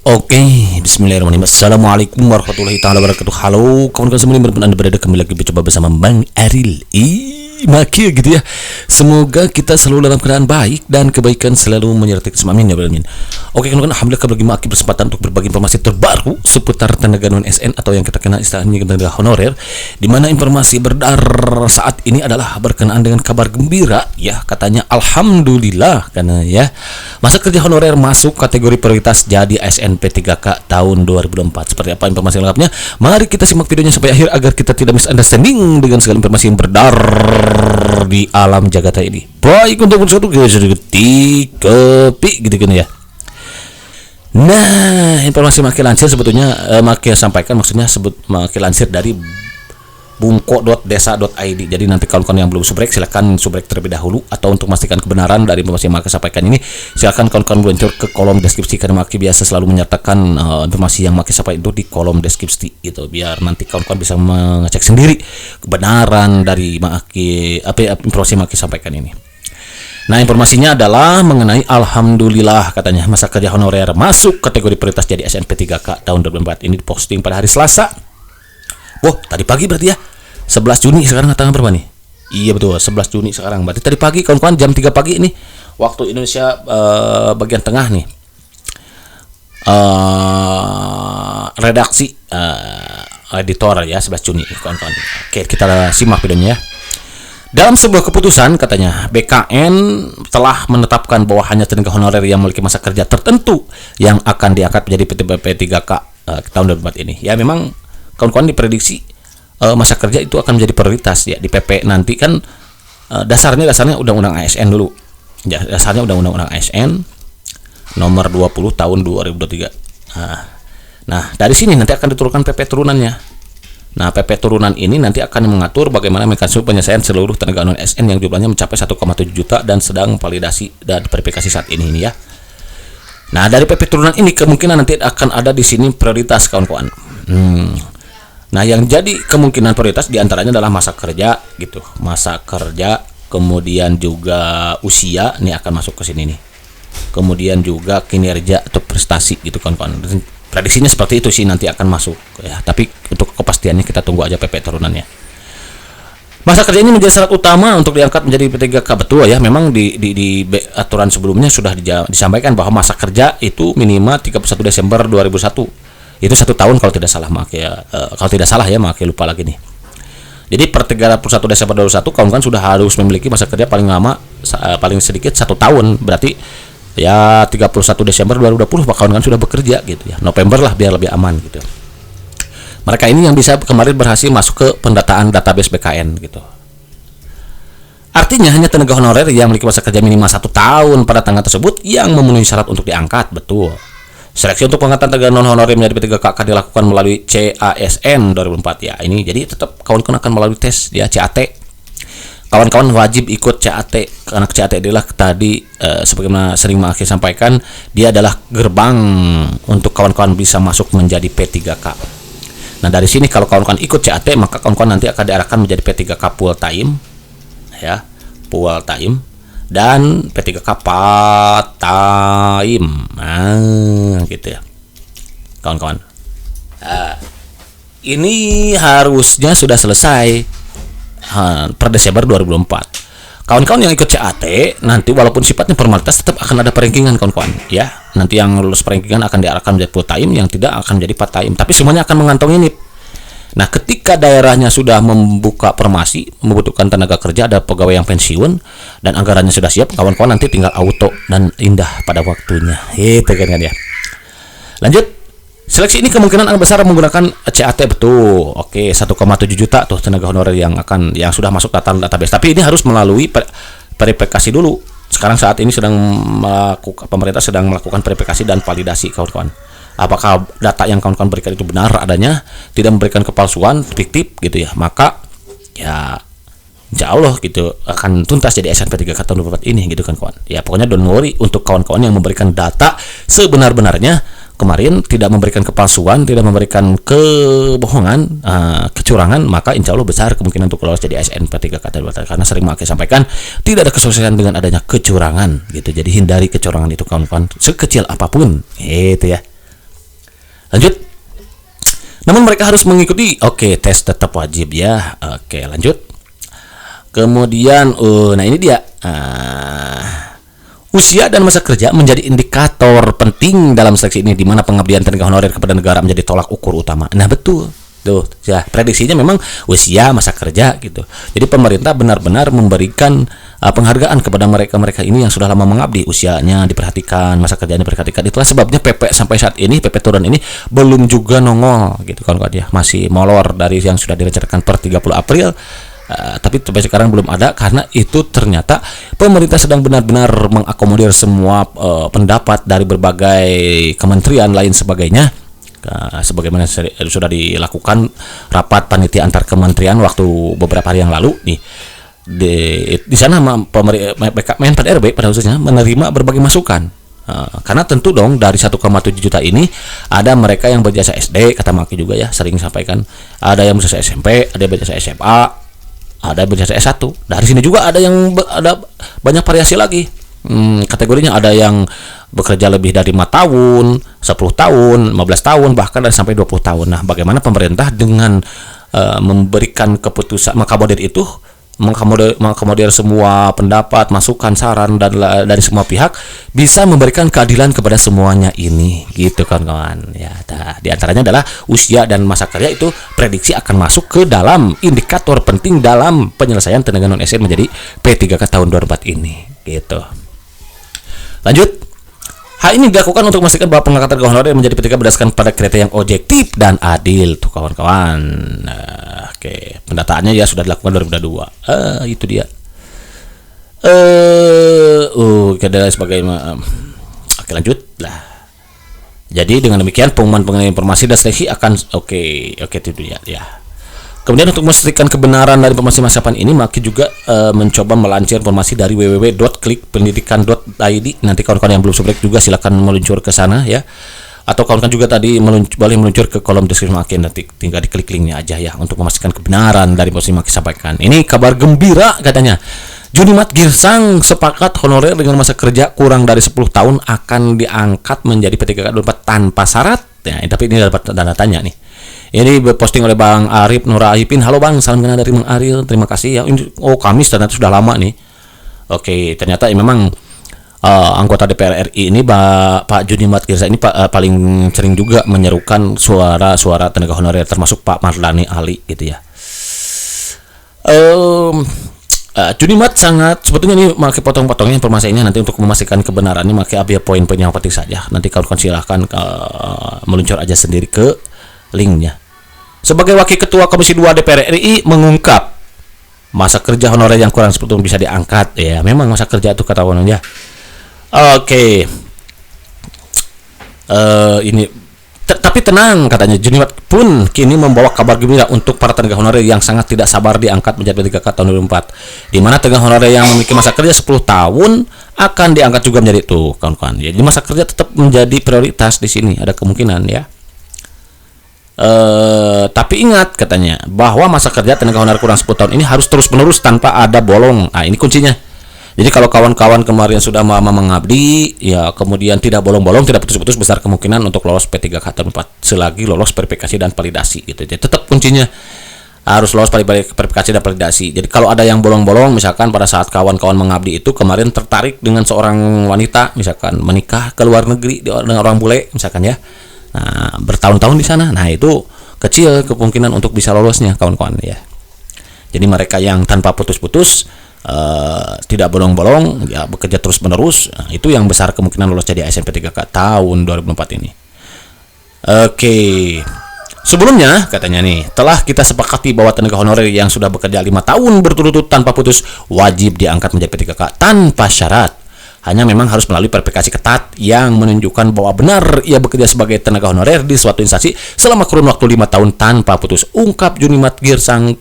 Oke, bismillahirrahmanirrahim. Assalamualaikum warahmatullahi taala wabarakatuh. Halo kawan-kawan semua yang Anda berada kembali lagi bercoba bersama Bang Aril. Maki gitu ya. Semoga kita selalu dalam keadaan baik dan kebaikan selalu menyertai kita semua. Amin ya rabbal alamin. Oke kawan-kawan, alhamdulillah kembali Maki berkesempatan untuk berbagi informasi terbaru seputar tenaga non SN atau yang kita kenal istilahnya tenaga honorer, di mana informasi beredar saat ini adalah berkenaan dengan kabar gembira ya, katanya alhamdulillah karena ya masa kerja honorer masuk kategori prioritas jadi ASN P3K tahun 2024. Seperti apa informasi lengkapnya? Mari kita simak videonya sampai akhir agar kita tidak misunderstanding dengan segala informasi yang beredar di alam jagat ini. Baik, untuk satu ketik gitu kan ya. Nah, informasi makin lansir sebetulnya makin sampaikan, maksudnya makin lansir dari bungko.desa.id. Jadi nanti kalau yang belum subrek silakan subrek terlebih dahulu, atau untuk memastikan kebenaran dari informasi yang Maki sampaikan ini silakan kawan-kawan meluncur ke kolom deskripsi, karena Maki biasa selalu menyertakan informasi yang Maki sampaikan itu di kolom deskripsi gitu, biar nanti kawan-kawan bisa mengecek sendiri kebenaran dari Maki informasi Maki sampaikan ini. Nah, informasinya adalah mengenai alhamdulillah katanya masa kerja honorer masuk kategori prioritas jadi ASN P3K tahun 2024. Ini diposting pada hari Selasa. Wah, tadi pagi berarti ya. 11 Juni sekarang tanggal berapa nih? Iya betul, 11 Juni sekarang. Berarti tadi pagi kawan-kawan jam 3 pagi ini waktu Indonesia bagian tengah nih. Redaksi editor ya 11 Juni kawan-kawan. Oke, kita simak videonya ya. Dalam sebuah keputusan katanya BKN telah menetapkan bahwa hanya tenaga honorer yang memiliki masa kerja tertentu yang akan diangkat menjadi P3K tahun 2024 ini. Ya memang kawan-kawan diprediksi masa kerja itu akan menjadi prioritas ya di PP nanti kan. Dasarnya undang-undang ASN dulu ya, dasarnya undang-undang ASN nomor 20 tahun 2023. Nah dari sini nanti akan diturunkan PP turunannya. Nah PP turunan ini nanti akan mengatur bagaimana mekanisme penyelesaian seluruh tenaga non ASN yang jumlahnya mencapai 1,7 juta dan sedang validasi dan verifikasi saat ini ya. Nah dari PP turunan ini kemungkinan nanti akan ada di sini prioritas kawan-kawan. Nah, yang jadi kemungkinan prioritas diantaranya adalah masa kerja gitu, masa kerja, kemudian juga usia, ini akan masuk ke sini nih. Kemudian juga kinerja atau prestasi gitu kawan-kawan. Prediksinya seperti itu sih nanti akan masuk ya. Tapi untuk kepastiannya kita tunggu aja PP turunannya. Masa kerja ini menjadi syarat utama untuk diangkat menjadi P3K, betul ya. Memang di aturan sebelumnya sudah disampaikan bahwa masa kerja itu minimal 31 Desember 2001. Itu 1 tahun kalau tidak salah kalau tidak salah ya, Maki lupa lagi nih. Jadi per 31 Desember 2021 kawan-kawan sudah harus memiliki masa kerja paling lama paling sedikit 1 tahun. Berarti ya 31 Desember 2020 kawan-kawan sudah bekerja gitu ya. November lah biar lebih aman gitu. Mereka ini yang bisa kemarin berhasil masuk ke pendataan database BKN gitu. Artinya hanya tenaga honorer yang memiliki masa kerja minimal 1 tahun pada tanggal tersebut yang memenuhi syarat untuk diangkat, betul. Seleksi untuk pengangkatan tenaga non honorer menjadi P3K akan dilakukan melalui CASN 2004 ya. Ini jadi tetap kawan-kawan akan melalui tes ya, CAT. Kawan-kawan wajib ikut CAT karena CAT adalah tadi sebagaimana sering Maki sampaikan, dia adalah gerbang untuk kawan-kawan bisa masuk menjadi P3K. Nah, dari sini kalau kawan-kawan ikut CAT maka kawan-kawan nanti akan diarahkan menjadi P3K full time ya, full time. Dan P3K part time, gitu ya kawan-kawan. Ini harusnya sudah selesai per Desember 2004. Kawan-kawan yang ikut CAT nanti walaupun sifatnya formalitas tetap akan ada perankingan kawan-kawan ya. Nanti yang lulus perankingan akan diarahkan menjadi full time, yang tidak akan menjadi part time, tapi semuanya akan mengantongi NIP. Nah, ketika daerahnya sudah membuka formasi, membutuhkan tenaga kerja, ada pegawai yang pensiun, dan anggarannya sudah siap, kawan-kawan nanti tinggal auto dan indah pada waktunya. Itu kan ya. Lanjut, seleksi ini kemungkinan besar menggunakan CAT, betul. Oke, 1,7 juta tuh tenaga honorer yang sudah masuk database. Tapi ini harus melalui verifikasi dulu. Sekarang saat ini pemerintah sedang melakukan verifikasi dan validasi kawan-kawan. Apakah data yang kawan-kawan berikan itu benar adanya, tidak memberikan kepalsuan, fiktif gitu ya, maka ya insya Allah gitu akan tuntas jadi ASN P3K tahun 2024 ini gitu kan kawan. Ya pokoknya don't worry untuk kawan-kawan yang memberikan data sebenar-benarnya kemarin, tidak memberikan kepalsuan, tidak memberikan kebohongan, kecurangan, maka insya Allah besar kemungkinan untuk lolos jadi ASN P3K tahun 2024. Karena sering Maki sampaikan tidak ada kesuksesan dengan adanya kecurangan gitu. Jadi hindari kecurangan itu kawan-kawan sekecil apapun gitu ya. Lanjut. Namun mereka harus mengikuti tes tetap wajib ya. Lanjut. Kemudian nah ini dia. Usia dan masa kerja menjadi indikator penting dalam seleksi ini, di mana pengabdian tenaga honorer kepada negara menjadi tolak ukur utama. Nah, betul. Tuh, ya, prediksinya memang usia, masa kerja gitu. Jadi pemerintah benar-benar memberikan penghargaan kepada mereka-mereka ini yang sudah lama mengabdi, usianya diperhatikan, masa kerjanya diperhatikan. Itulah sebabnya PP sampai saat ini, PP turun ini belum juga nongol gitu kan, ya. Masih molor dari yang sudah direncanakan per 30 April. Tapi sampai sekarang belum ada, karena itu ternyata pemerintah sedang benar-benar mengakomodir semua pendapat dari berbagai kementerian lain sebagainya. Sebagaimana sudah dilakukan rapat panitia antar kementerian waktu beberapa hari yang lalu nih, di sana Menpan RB pada khususnya menerima berbagai masukan. Karena tentu dong dari 1,7 juta ini ada mereka yang berjasa SD, kata Maki juga ya sering sampaikan, ada yang berjasa SMP, ada yang berjasa SMA, ada yang berjasa S1. Dari sini juga ada banyak variasi lagi. Kategorinya ada yang bekerja lebih dari 5 tahun, 10 tahun, 15 tahun, bahkan ada sampai 20 tahun. Nah, bagaimana pemerintah dengan memberikan keputusan mengakomodir semua pendapat, masukan, saran dan dari semua pihak, bisa memberikan keadilan kepada semuanya ini, gitu kawan-kawan. Ya, di antaranya adalah usia dan masa kerja itu prediksi akan masuk ke dalam indikator penting dalam penyelesaian tenaga non ASN menjadi P3K tahun 2024 ini, gitu. Lanjut. Hal ini dilakukan untuk memastikan bahwa pengangkatan tenaga honorer menjadi P3K berdasarkan pada kriteria yang objektif dan adil, tuh kawan-kawan. Pendataannya ya sudah dilakukan 2022. Itu dia. Kita sebagai lanjut lah. Jadi dengan demikian pengumuman pengenai informasi dan seleksi akan itu dia ya. Kemudian untuk memastikan kebenaran dari informasi masa depan ini, Maki juga mencoba melansir informasi dari www.klikpendidikan.id. Nanti kawan-kawan yang belum subscribe juga silakan meluncur ke sana ya. Atau kawan-kawan juga tadi boleh meluncur ke kolom deskripsi Maki, nanti tinggal diklik linknya aja ya untuk memastikan kebenaran dari informasi Maki sampaikan. Ini kabar gembira katanya. Junimat Girsang sepakat honorer dengan masa kerja kurang dari 10 tahun akan diangkat menjadi P3K 24 tanpa syarat. Ya, tapi ini dapat tanda tanya nih. Ini posting oleh Bang Arif Nur Arifin. Halo Bang, salam kenal dari Bang Aril. Terima kasih ya. Kamis ternyata sudah lama nih. Ternyata memang anggota DPR RI ini Pak Junimat Girsa ini paling sering juga menyerukan suara-suara tenaga honorer, termasuk Pak Mardani Ali gitu ya. Junimat sangat sebetulnya ini pakai potong-potongnya informasi ini nanti untuk memastikan kebenarannya, pakai ambil poin-poin yang penting saja. Nanti kawan-kawan silahkan meluncur aja sendiri ke linknya. Sebagai Wakil Ketua Komisi 2 DPR RI mengungkap masa kerja honorer yang kurang 10 tahun bisa diangkat. Ya, memang masa kerja itu ketahuan ya. Tapi tenang katanya, Junimat pun kini membawa kabar gembira untuk para tenaga honorer yang sangat tidak sabar diangkat menjadi P3K tahun 2024. Di mana tenaga honorer yang memiliki masa kerja 10 tahun akan diangkat juga menjadi itu, kawan-kawan. Jadi masa kerja tetap menjadi prioritas di sini, ada kemungkinan ya. Tapi ingat katanya bahwa masa kerja tenaga honorer kurang 10 tahun ini harus terus-menerus tanpa ada bolong. Nah, ini kuncinya. Jadi kalau kawan-kawan kemarin sudah lama mengabdi, ya kemudian tidak bolong-bolong, tidak putus-putus, besar kemungkinan untuk lolos P3K tahun 4 selagi lolos verifikasi dan validasi gitu. Jadi tetap kuncinya harus lolos verifikasi dan validasi. Jadi kalau ada yang bolong-bolong, misalkan pada saat kawan-kawan mengabdi itu kemarin tertarik dengan seorang wanita, misalkan menikah ke luar negeri dengan orang bule, misalkan ya. Nah, bertahun-tahun di sana. Nah, itu kecil kemungkinan untuk bisa lolosnya, kawan-kawan ya. Jadi mereka yang tanpa putus-putus, tidak bolong-bolong, ya bekerja terus-menerus, itu yang besar kemungkinan lolos jadi ASN P3K tahun 2024 ini. Sebelumnya katanya nih, telah kita sepakati bahwa tenaga honorer yang sudah bekerja 5 tahun berturut-turut tanpa putus wajib diangkat menjadi P3K tanpa syarat. Hanya memang harus melalui verifikasi ketat yang menunjukkan bahwa benar ia bekerja sebagai tenaga honorer di suatu instansi selama kurun waktu 5 tahun tanpa putus. Ungkap Junimat Girsang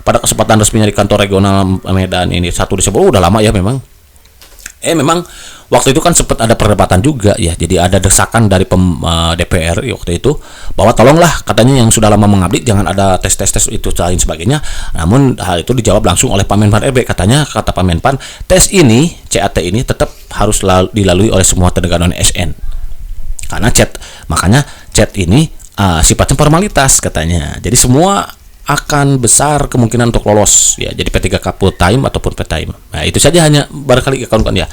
pada kesempatan resminya di kantor regional Medan ini 1 Desember. Udah lama ya memang. Memang waktu itu kan sempat ada perdebatan juga ya. Jadi ada desakan dari DPR waktu itu bahwa tolonglah katanya yang sudah lama mengabdi jangan ada tes itu dan sebagainya. Namun hal itu dijawab langsung oleh Pak Menpan RB. Kata Pak Menpan, tes ini CAT ini tetap harus dilalui oleh semua tenaga non ASN. Makanya chat ini sifatnya formalitas katanya. Jadi semua akan besar kemungkinan untuk lolos ya. Jadi P3K full time ataupun part time. Nah, itu saja hanya barangkali kawan-kawan ya.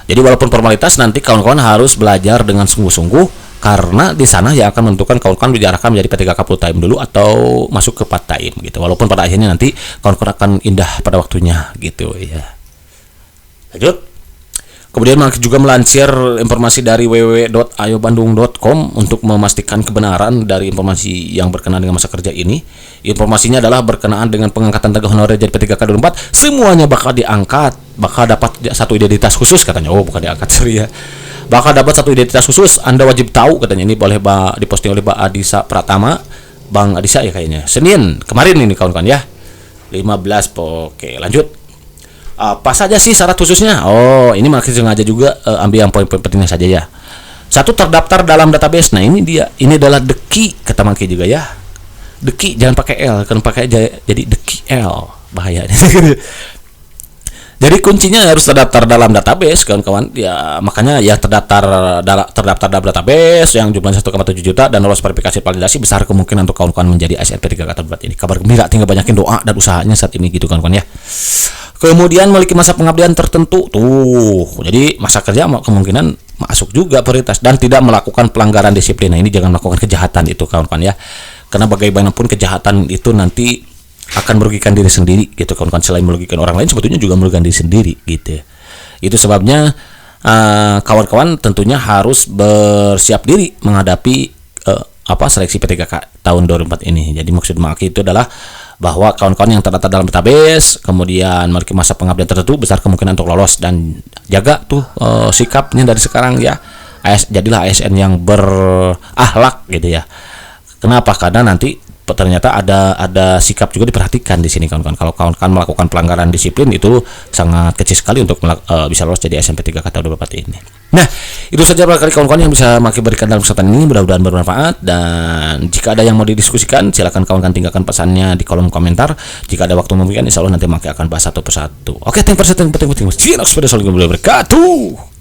Jadi walaupun formalitas nanti kawan-kawan harus belajar dengan sungguh-sungguh karena di sana yang akan menentukan kawan-kawan diarahkan menjadi P3K full time dulu atau masuk ke part time gitu. Walaupun pada akhirnya nanti kawan-kawan akan indah pada waktunya gitu ya. Lanjut. Kemudian juga melansir informasi dari www.ayobandung.com untuk memastikan kebenaran dari informasi yang berkenaan dengan masa kerja ini. Informasinya adalah berkenaan dengan pengangkatan tenaga honorer jadi P3K 24, semuanya bakal diangkat, bakal dapat satu identitas khusus katanya. Oh, bukan diangkat, sorry ya. Bakal dapat satu identitas khusus, Anda wajib tahu katanya. Ini boleh diposting oleh Mbak Adisa Pratama, Bang Adisa ya kayaknya. Senin kemarin ini kawan-kawan ya. 15. Oke, lanjut. Apa saja sih syarat khususnya? Oh, ini makin sengaja juga ambil yang poin-poin pentingnya saja ya. Satu, terdaftar dalam database. Nah, ini dia. Ini adalah the key kata Maki juga ya. The key jangan pakai L, kan pakai jadi the key L. Bahaya. Jadi kuncinya harus terdaftar dalam database kawan-kawan. Ya, makanya yang terdaftar dalam database yang jumlahnya 1,7 juta dan lolos verifikasi validasi, besar kemungkinan untuk kawan-kawan menjadi ASN P3K ini. Kabar gembira, tinggal banyakin doa dan usahanya saat ini gitu kawan-kawan ya. Kemudian memiliki masa pengabdian tertentu tuh, jadi masa kerja kemungkinan masuk juga prioritas dan tidak melakukan pelanggaran disiplin. Nah, ini jangan melakukan kejahatan itu kawan-kawan ya, karena bagaimanapun kejahatan itu nanti akan merugikan diri sendiri gitu kawan-kawan. Selain merugikan orang lain, sebetulnya juga merugikan diri sendiri gitu. Itu sebabnya kawan-kawan tentunya harus bersiap diri menghadapi seleksi P3K tahun 2004 ini. Jadi maksud Maki itu adalah bahwa kawan-kawan yang terdaftar dalam database kemudian memiliki masa pengabdian tertentu, besar kemungkinan untuk lolos. Dan jaga tuh sikapnya dari sekarang ya. Jadilah ASN yang berakhlak gitu ya. Kenapa? Karena nanti ternyata ada sikap juga diperhatikan di sini kawan-kawan. Kalau kawan-kawan melakukan pelanggaran disiplin itu sangat kecil sekali untuk bisa lolos jadi ASN P3K tahun 2004 ini. Nah, itu saja barangkali kawan-kawan yang bisa Maki berikan dalam kesempatan ini, mudah-mudahan bermanfaat. Dan jika ada yang mau didiskusikan, silakan kawan-kawan tinggalkan pesannya di kolom komentar. Jika ada waktu memungkinkan, insya Allah nanti Maki akan bahas satu persatu. Oke, thank you for watching. See you next video. Assalamualaikum warahmatullahi wabarakatuh.